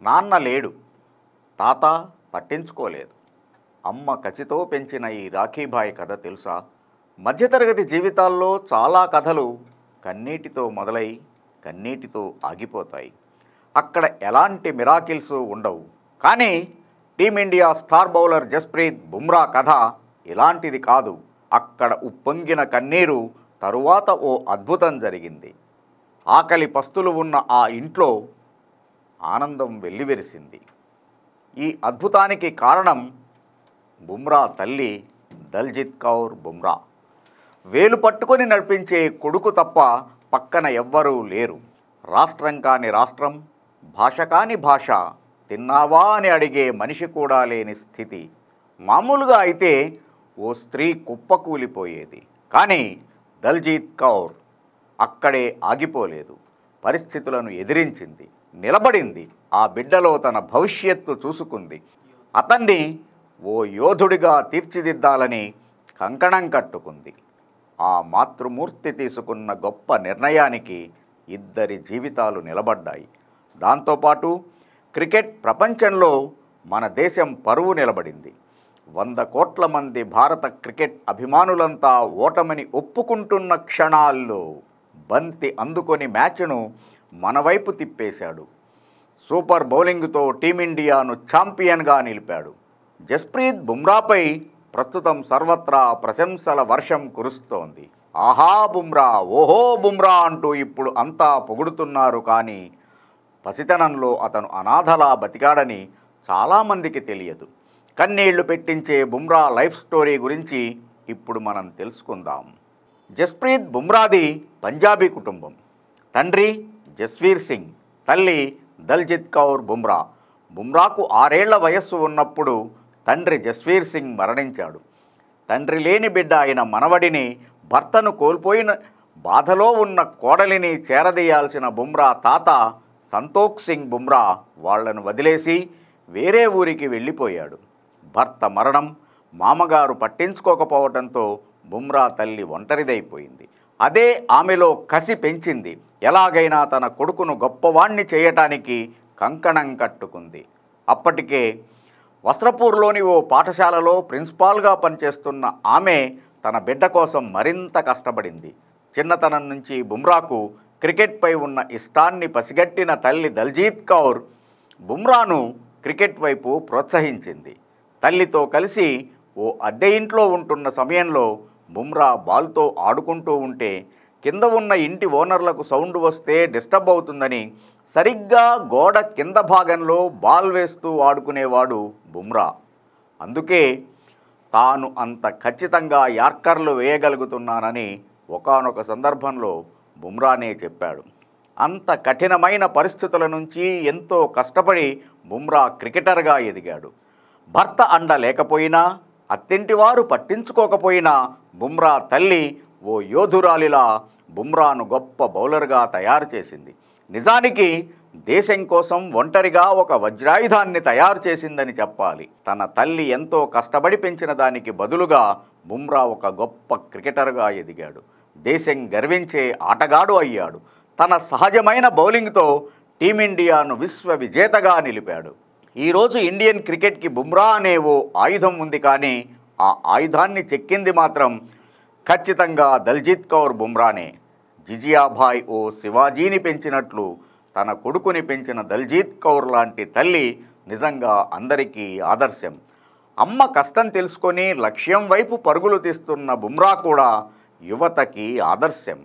నాన్న లేడు, తాత పట్టించుకోలేదు. అమ్మ కసితో పెంచిన ఈ రాఖీబాయి కథ తెలుసా? మధ్యతరగతి జీవితాల్లో చాలా కథలు కన్నీటితో మొదలై కన్నీటితో ఆగిపోతాయి. అక్కడ ఎలాంటి మిరాకిల్స్ ఉండవు. కానీ team India star bowler Jasprit Bumrah కథ ఇలాంటిది కాదు. అక్కడ ఉప్పొంగిన కన్నీరు తరువాత ఓ అద్భుతం జరిగింది. ఆకలి పస్తులు ఉన్న ఆ ఇంట్లో ఆనందం వెల్లివిరిసింది. ఈ అద్భుతానికి కారణం బుమ్రా తల్లి దల్జిత్ కౌర్ బుమ్రా. వేలు పట్టుకొని నడిపించే కొడుకు తప్ప పక్కన ఎవ్వరూ లేరు. రాష్ట్రం కాని రాష్ట్రం, భాష కాని భాష, తిన్నావా అని అడిగే మనిషి కూడా లేని స్థితి. మామూలుగా అయితే ఓ స్త్రీ కుప్పకూలిపోయేది. కానీ దల్జీత్ కౌర్ అక్కడే ఆగిపోలేదు. పరిస్థితులను ఎదిరించింది, నిలబడింది. ఆ బిడ్డలో తన భవిష్యత్తు చూసుకుంది. అతన్ని ఓ యోధుడిగా తీర్చిదిద్దాలని కంకణం కట్టుకుంది. ఆ మాతృమూర్తి తీసుకున్న గొప్ప నిర్ణయానికి ఇద్దరి జీవితాలు నిలబడ్డాయి. దాంతోపాటు క్రికెట్ ప్రపంచంలో మన దేశం పరువు నిలబడింది. 100 కోట్ల మంది భారత క్రికెట్ అభిమానులంతా ఓటమిని ఒప్పుకుంటున్న క్షణాల్లో బంతి అందుకొని మ్యాచ్ను మన వైపు తిప్పేశాడు. సూపర్ బౌలింగ్తో టీమిండియాను ఛాంపియన్గా నిలిపాడు. జస్ప్రీత్ బుమ్రాపై ప్రస్తుతం సర్వత్రా ప్రశంసల వర్షం కురుస్తోంది. ఆహా బుమ్రా, ఓహో బుమ్రా అంటూ ఇప్పుడు అంతా పొగుడుతున్నారు. కానీ పసితనంలో అతను అనాథలా బతికాడని చాలామందికి తెలియదు. కన్నీళ్లు పెట్టించే బుమ్రా లైఫ్ స్టోరీ గురించి ఇప్పుడు మనం తెలుసుకుందాం. జస్ప్రీత్ బుమ్రాది పంజాబీ కుటుంబం. తండ్రి జస్వీర్ సింగ్, తల్లి దల్జిత్ కౌర్ బుమ్రా. బుమ్రాకు 6 ఏళ్ల వయస్సు ఉన్నప్పుడు తండ్రి జస్వీర్ సింగ్ మరణించాడు. తండ్రి లేని బిడ్డ అయిన మనవడిని, భర్తను కోల్పోయిన బాధలో ఉన్న కోడలిని చేరదీయాల్సిన బుమ్రా తాత సంతోఖ్ సింగ్ బుమ్రా వాళ్లను వదిలేసి వేరే ఊరికి వెళ్ళిపోయాడు. భర్త మరణం, మామగారు పట్టించుకోకపోవడంతో బుమ్రా తల్లి ఒంటరిదైపోయింది. అదే ఆమెలో కసి పెంచింది. ఎలాగైనా తన కొడుకును గొప్పవాణ్ణి చేయటానికి కంకణం కట్టుకుంది. అప్పటికే వస్త్రపూర్లోని ఓ పాఠశాలలో ప్రిన్సిపాల్గా పనిచేస్తున్న ఆమె తన బిడ్డ కోసం మరింత కష్టపడింది. చిన్నతనం నుంచి బుమ్రాకు క్రికెట్పై ఉన్న ఇష్టాన్ని పసిగట్టిన తల్లి దల్జీత్ కౌర్ బుమ్రాను క్రికెట్ వైపు ప్రోత్సహించింది. తల్లితో కలిసి ఓ అద్దె ఇంట్లో ఉంటున్న సమయంలో బుమ్రా బాల్తో ఆడుకుంటూ ఉంటే కింద ఉన్న ఇంటి ఓనర్లకు సౌండ్ వస్తే డిస్టర్బ్ అవుతుందని సరిగ్గా గోడ కింద భాగంలో బాల్ వేస్తూ ఆడుకునేవాడు బుమ్రా. అందుకే తాను అంత ఖచ్చితంగా యార్కర్లు వేయగలుగుతున్నానని ఒకానొక సందర్భంలో బుమ్రానే చెప్పాడు. అంత కఠినమైన పరిస్థితుల నుంచి ఎంతో కష్టపడి బుమ్రా క్రికెటర్గా ఎదిగాడు. భర్త అండ లేకపోయినా, అత్తింటివారు పట్టించుకోకపోయినా బుమ్రా తల్లి ఓ యోధురాలిలా బుమ్రాను గొప్ప బౌలర్గా తయారు చేసింది. నిజానికి దేశం కోసం ఒంటరిగా ఒక వజ్రాయుధాన్ని తయారు చేసిందని చెప్పాలి. తన తల్లి ఎంతో కష్టపడి పెంచిన దానికి బదులుగా బుమ్రా ఒక గొప్ప క్రికెటర్గా ఎదిగాడు. దేశం గర్వించే ఆటగాడు అయ్యాడు. తన సహజమైన బౌలింగ్తో టీమిండియాను విశ్వ విజేతగా నిలిపాడు. ఈరోజు ఇండియన్ క్రికెట్కి బుమ్రా అనే ఓ ఆయుధం ఉంది. కానీ ఆ ఆయుధాన్ని చెక్కింది మాత్రం ఖచ్చితంగా దల్జీత్ కౌర్ బుమ్రానే. జిజియాభాయ్ ఓ శివాజీని పెంచినట్లు తన కొడుకుని పెంచిన దల్జీత్ కౌర్ లాంటి తల్లి నిజంగా అందరికీ ఆదర్శం. అమ్మ కష్టం తెలుసుకొని లక్ష్యం వైపు పరుగులు తీస్తున్న బుమ్రా కూడా యువతకి ఆదర్శం.